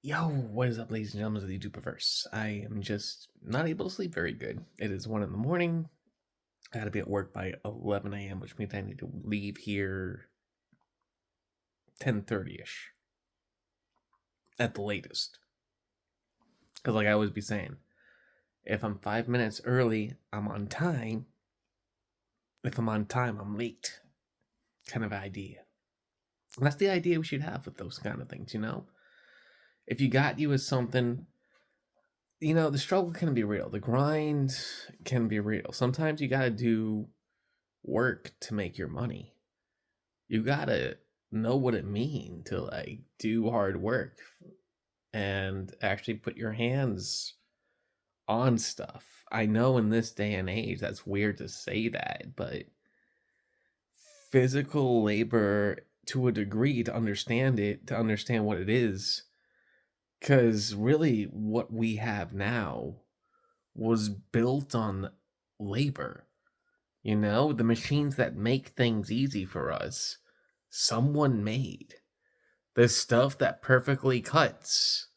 Yo, what is up, ladies and gentlemen of the YouTubeverse? I am just not able to sleep very good. It is 1 in the morning. I gotta be at work by 11 a.m., which means I need to leave here 10:30ish at the latest. Because, like I always be saying, if I'm 5 minutes early, I'm on time. If I'm on time, I'm late. Kind of idea. And that's the idea we should have with those kind of things, you know? If you got you as something, the struggle can be real. The grind can be real. Sometimes you gotta do work to make your money. You gotta know what it means to like do hard work and actually put your hands on stuff. I know in this day and age that's weird to say that, but physical labor to a degree to understand it, to understand what it is, because really what we have now was built on labor. The machines that make things easy for us, someone made. The stuff that perfectly cuts,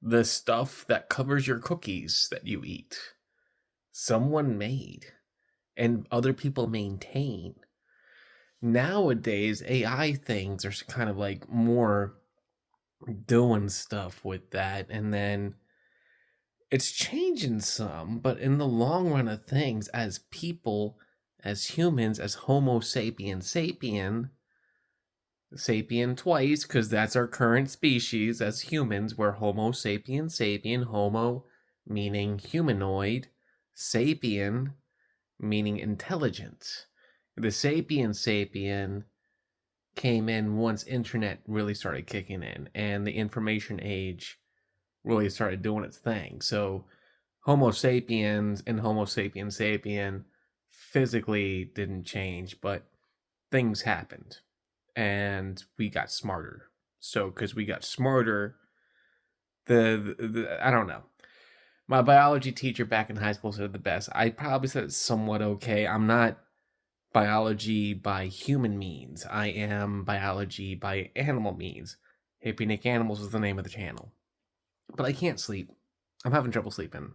the stuff that covers your cookies that you eat, someone made, and other people maintain. Nowadays, AI things are kind of like more doing stuff with that, and then it's changing some, but in the long run of things, as people, as humans, as Homo sapien twice, because that's our current species as humans, we're Homo sapien, Homo meaning humanoid, sapien meaning intelligent. The sapien came in once internet really started kicking in and the information age really started doing its thing. So Homo sapiens and Homo sapien physically didn't change, but things happened and we got smarter. So because we got smarter, the I don't know. My biology teacher back in high school said the best. I probably said it's somewhat okay. I'm not biology by human means. I am biology by animal means. Hippie Nick Animals is the name of the channel. But I can't sleep. I'm having trouble sleeping.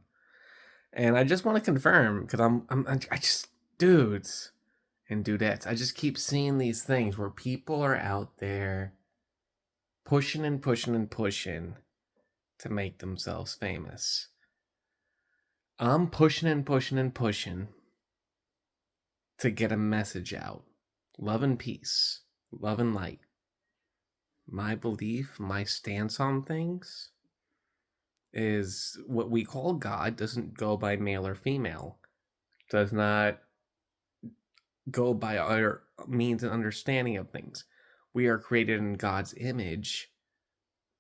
And I just want to confirm because I just dudes and dudettes. I just keep seeing these things where people are out there pushing and pushing and pushing to make themselves famous. I'm pushing and pushing and pushing to get a message out. Love and peace, love and light. My belief, my stance on things is what we call God doesn't go by male or female, does not go by our means and understanding of things. We are created in God's image,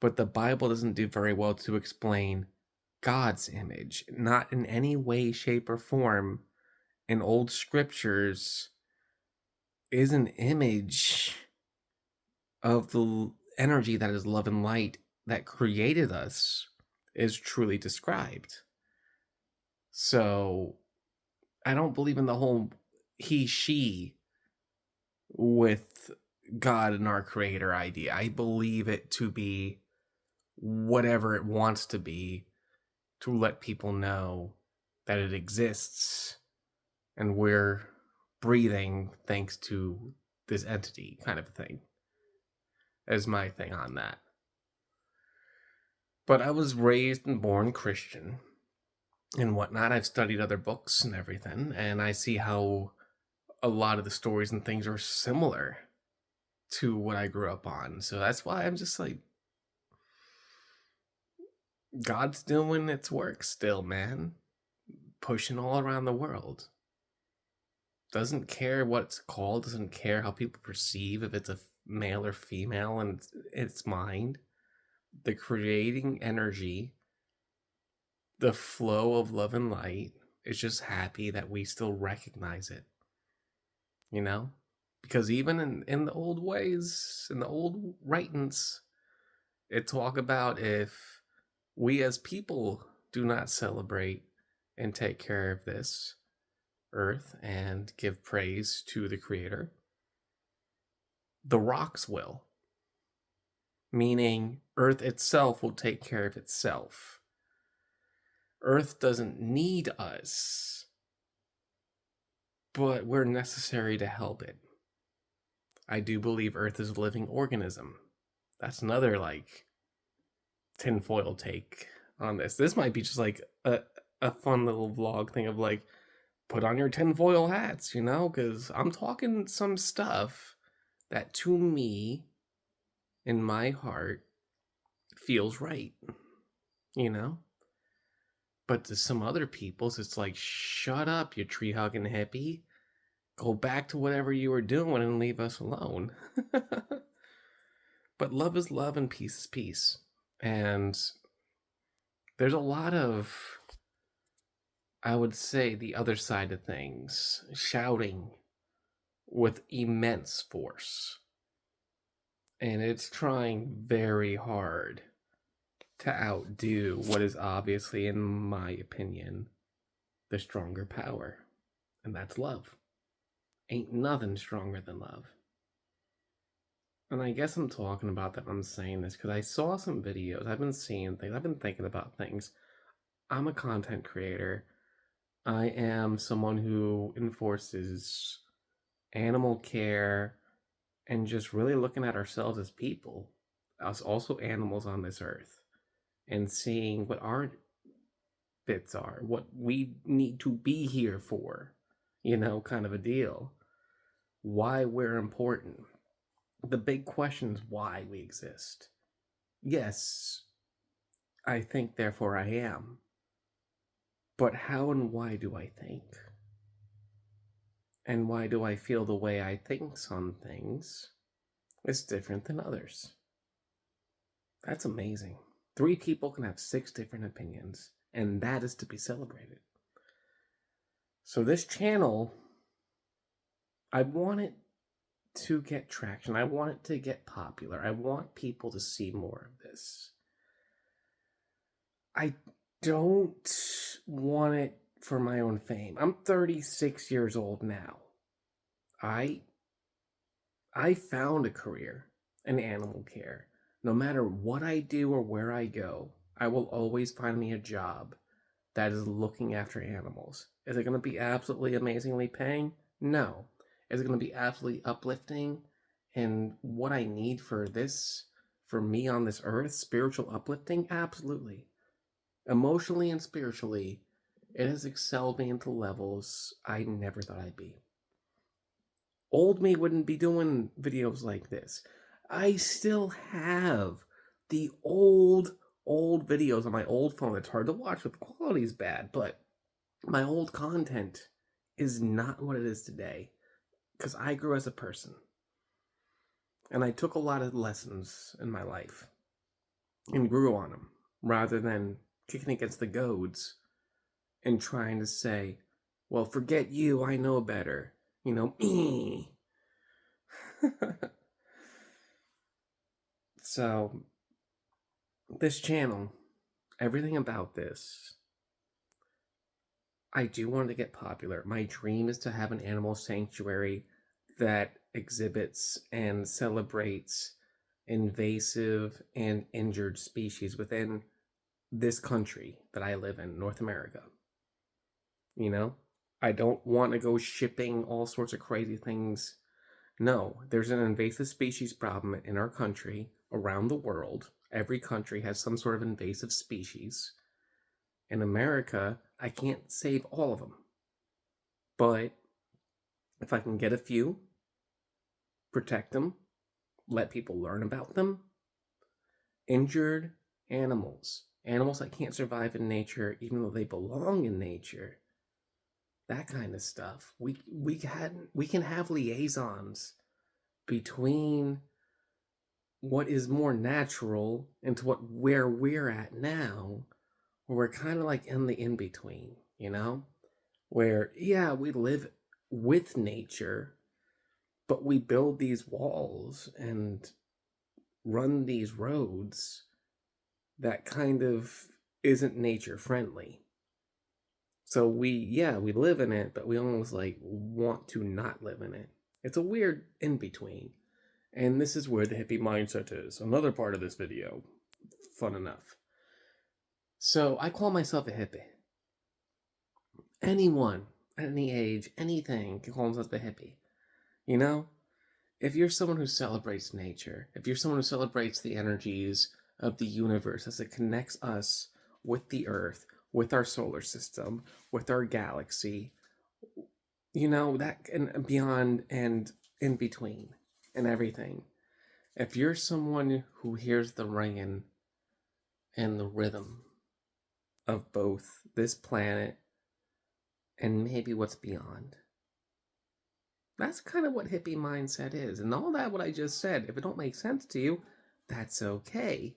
but the Bible doesn't do very well to explain God's image, not in any way, shape, or form. In old scriptures, is an image of the energy that is love and light that created us is truly described. So I don't believe in the whole he, she with God and our creator idea. I believe it to be whatever it wants to be to let people know that it exists and we're breathing thanks to this entity kind of thing as my thing on that. But I was raised and born Christian and whatnot. I've studied other books and everything, and I see how a lot of the stories and things are similar to what I grew up on. So that's why I'm just like, God's doing its work still, man. Pushing all around the world. Doesn't care what it's called, doesn't care how people perceive if it's a male or female and its mind. The creating energy, the flow of love and light is just happy that we still recognize it. You know? Because even in the old ways, in the old writings, it talk about if we as people do not celebrate and take care of this earth and give praise to the creator, the rocks will. meaning Earth itself will take care of itself. Earth doesn't need us, but we're necessary to help it. I do believe Earth is a living organism. That's another, like, tinfoil take on this. This might be just like a fun little vlog thing of like, put on your tinfoil hats, you know? Because I'm talking some stuff that to me, in my heart, feels right, you know? But to some other people's, it's like, shut up, you tree hugging hippie. Go back to whatever you were doing and leave us alone. But love is love and peace is peace. And there's a lot of, I would say, the other side of things, shouting with immense force. And it's trying very hard to outdo what is obviously, in my opinion, the stronger power. And that's love. Ain't nothing stronger than love. And I guess I'm talking about that. I'm saying this because I saw some videos. I've been seeing things. I've been thinking about things. I'm a content creator. I am someone who enforces animal care and just really looking at ourselves as people, us also animals on this earth, and seeing what our bits are, what we need to be here for, you know, kind of a deal. Why we're important. The big question is why we exist. Yes, I think, therefore I am. But how and why do I think? And why do I feel the way I think on things is different than others? That's amazing. 3 people can have 6 different opinions, and that is to be celebrated. So this channel, I want it to get traction. I want it to get popular. I want people to see more of this. I don't want it for my own fame. I'm 36 years old now. I found a career in animal care. No matter what I do or where I go, I will always find me a job that is looking after animals. Is it going to be absolutely amazingly paying? No. Is it going to be absolutely uplifting and what I need for this, for me on this earth, spiritual uplifting? Absolutely. Emotionally and spiritually, it has excelled me into levels I never thought I'd be. Old me wouldn't be doing videos like this. I still have the old videos on my old phone. It's hard to watch, but the quality is bad, but my old content is not what it is today because I grew as a person. And I took a lot of lessons in my life and grew on them rather than kicking against the goads and trying to say, well, forget you, I know better. You know, me. So, this channel, everything about this, I do want to get popular. My dream is to have an animal sanctuary that exhibits and celebrates invasive and injured species within this country that I live in, North America. You know? I don't want to go shipping all sorts of crazy things. No, there's an invasive species problem in our country, around the world. Every country has some sort of invasive species. In America, I can't save all of them. But if I can get a few, protect them, let people learn about them. Injured animals, animals that can't survive in nature even though they belong in nature. That kind of stuff. We can have liaisons between what is more natural into where we're at now, where we're kind of like in the in-between, you know? Where, yeah, we live with nature, but we build these walls and run these roads that kind of isn't nature friendly. So we live in it, but we almost like want to not live in it. It's a weird in between. And this is where the hippie mindset is. Another part of this video. Fun enough. So I call myself a hippie. Anyone at any age, anything can call themselves a hippie. You know? If you're someone who celebrates nature, if you're someone who celebrates the energies of the universe as it connects us with the earth, with our solar system, with our galaxy, you know, that and beyond and in between and everything. If you're someone who hears the ringing and the rhythm of both this planet and maybe what's beyond, that's kind of what hippie mindset is. And all that what I just said, if it don't make sense to you, that's okay.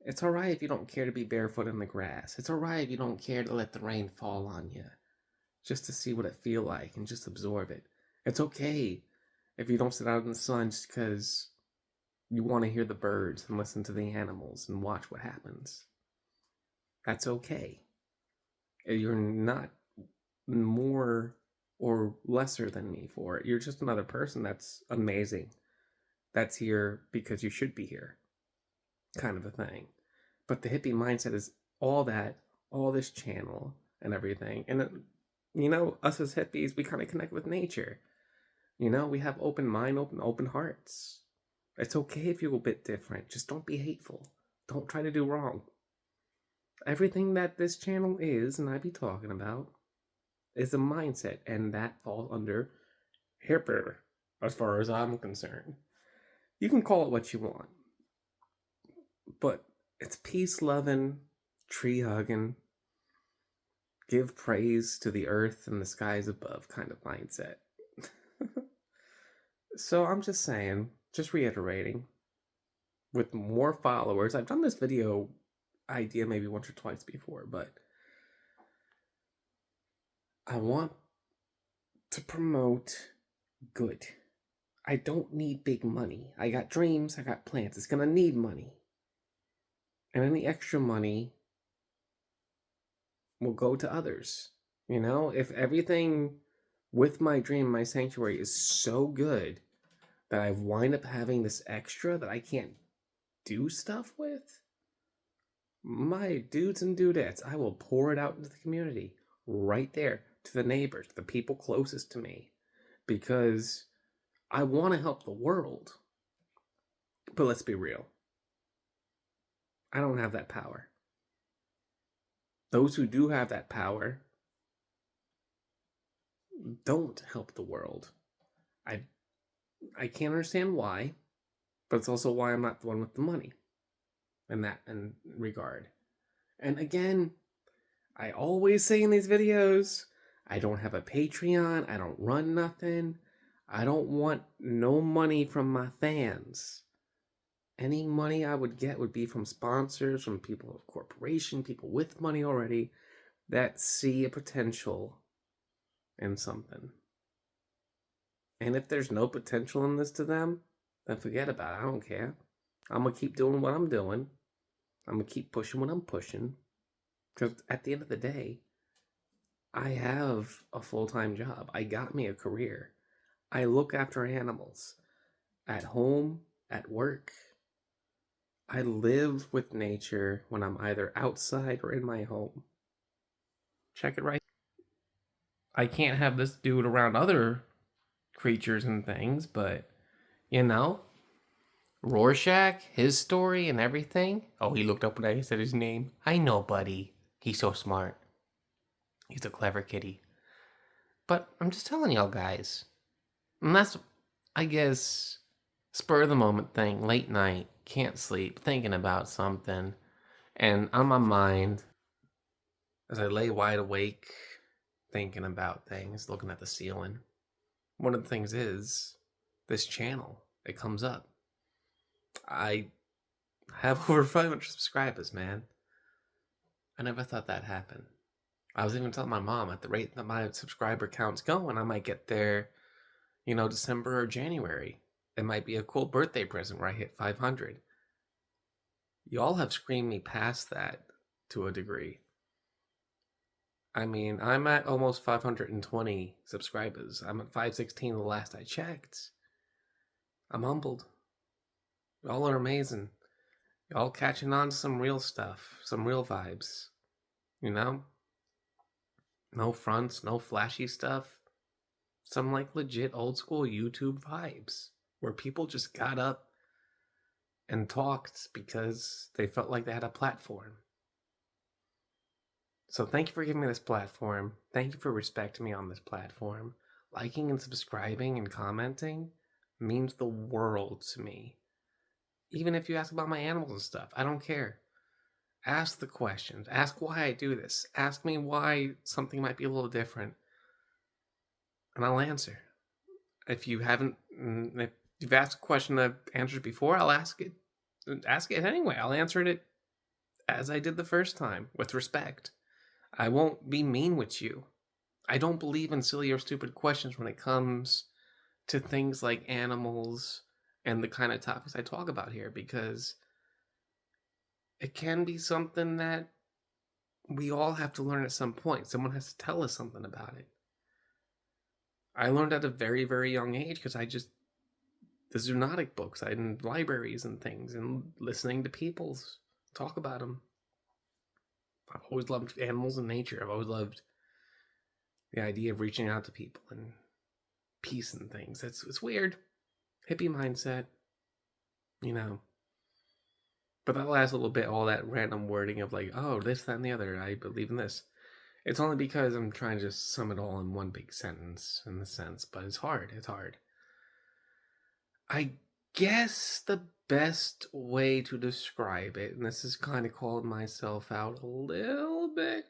It's alright if you don't care to be barefoot in the grass. It's alright if you don't care to let the rain fall on you. Just to see what it feel like and just absorb it. It's okay if you don't sit out in the sun just because you want to hear the birds and listen to the animals and watch what happens. That's okay. You're not more or lesser than me for it. You're just another person that's amazing. That's here because you should be here. Kind of a thing. But the hippie mindset is all that, all this channel and everything. And, you know, us as hippies, we kind of connect with nature. You know, we have open mind, open hearts. It's okay if you're a bit different. Just don't be hateful. Don't try to do wrong. Everything that this channel is, and I be talking about, is a mindset, and that falls under hippie, as far as I'm concerned. You can call it what you want, but it's peace loving, tree hugging, give praise to the earth and the skies above kind of mindset. So I'm just saying, just reiterating, with more followers, I've done this video idea maybe once or twice before, but I want to promote good. I don't need big money. I got dreams, I got plans. It's gonna need money. And any extra money will go to others. You know, if everything with my dream, my sanctuary is so good that I wind up having this extra that I can't do stuff with, my dudes and dudettes, I will pour it out into the community right there to the neighbors, the people closest to me, because I want to help the world. But let's be real, I don't have that power. Those who do have that power don't help the world. I I can't understand why, but it's also why I'm not the one with the money in that regard. And again, I always say in these videos, I don't have a Patreon, I don't run nothing. I don't want no money from my fans. Any money I would get would be from sponsors, from people of corporation, people with money already that see a potential in something. And if there's no potential in this to them, then forget about it. I don't care. I'm going to keep doing what I'm doing. I'm going to keep pushing what I'm pushing. Because at the end of the day, I have a full-time job. I got me a career. I look after animals at home, at work. I live with nature when I'm either outside or in my home. Check it right. I can't have this dude around other creatures and things, but you know, Rorschach, his story and everything. Oh, he looked up when I said his name. I know, buddy. He's so smart. He's a clever kitty. But I'm just telling y'all guys. And that's, I guess, spur of the moment thing. Late night, can't sleep, thinking about something. And on my mind, as I lay wide awake, thinking about things, looking at the ceiling, one of the things is this channel. It comes up. I have over 500 subscribers, man. I never thought that happened. I was even telling my mom at the rate that my subscriber count's going, I might get there, you know, December or January. It might be a cool birthday present where I hit 500. Y'all have screamed me past that to a degree. I mean, I'm at almost 520 subscribers. I'm at 516 the last I checked. I'm humbled. Y'all are amazing. Y'all catching on to some real stuff, some real vibes. You know? No fronts, no flashy stuff. Some like legit old school YouTube vibes where people just got up and talked because they felt like they had a platform. So thank you for giving me this platform. Thank you for respecting me on this platform. Liking and subscribing and commenting means the world to me. Even if you ask about my animals and stuff, I don't care. Ask the questions. Ask why I do this. Ask me why something might be a little different. And I'll answer. If you haven't, if you've asked a question I've answered before, I'll ask it. Ask it anyway. I'll answer it as I did the first time, with respect. I won't be mean with you. I don't believe in silly or stupid questions when it comes to things like animals and the kind of topics I talk about here, because it can be something that we all have to learn at some point. Someone has to tell us something about it. I learned at a very, very young age because the zoonotic books, I in libraries and things, and listening to people talk about them. I've always loved animals and nature. I've always loved the idea of reaching out to people and peace and things. It's weird. Hippie mindset, you know. But that last little bit, all that random wording of like, oh, this, that, and the other, I believe in this. It's only because I'm trying to just sum it all in one big sentence, in a sense, but it's hard. It's hard. I guess the best way to describe it, and this is kind of calling myself out a little bit,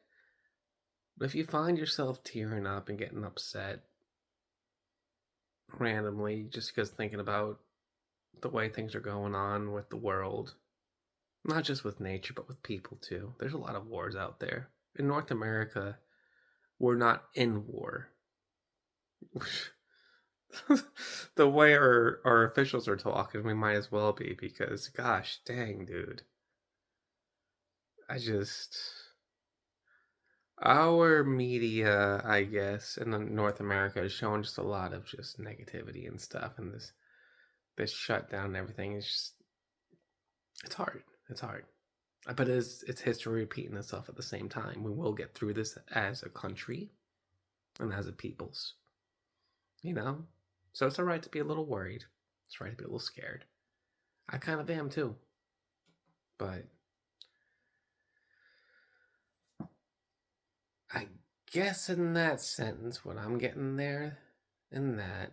but if you find yourself tearing up and getting upset randomly just because thinking about the way things are going on with the world, not just with nature, but with people too. There's a lot of wars out there. In North America, we're not in war. The way our officials are talking, we might as well be, because gosh dang, dude. I just our media, I guess, in North America is showing just a lot of just negativity and stuff, and this shutdown and everything is just it's hard. It's hard. But it's history repeating itself at the same time. We will get through this as a country and as a peoples. You know? So it's alright to be a little worried. It's right to be a little scared. I kind of am too. But I guess in that sentence, what I'm getting there in that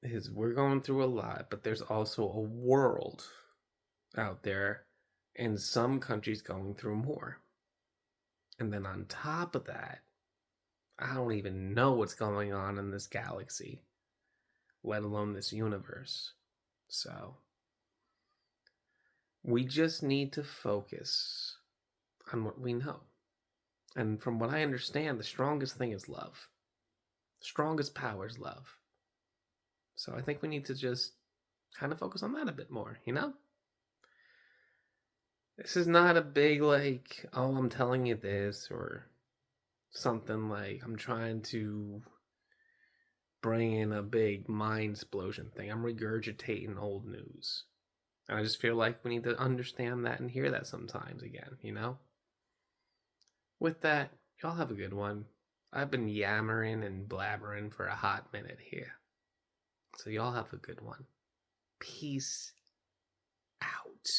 is we're going through a lot, but there's also a world out there and some countries going through more. And then on top of that, I don't even know what's going on in this galaxy, let alone this universe. So we just need to focus on what we know. And from what I understand, the strongest thing is love. The strongest power is love. So I think we need to just kind of focus on that a bit more, you know? This is not a big, like, oh, I'm telling you this, or something like I'm trying to bring in a big mind explosion thing. I'm regurgitating old news. And I just feel like we need to understand that and hear that sometimes again, you know? With that, y'all have a good one. I've been yammering and blabbering for a hot minute here. So y'all have a good one. Peace out.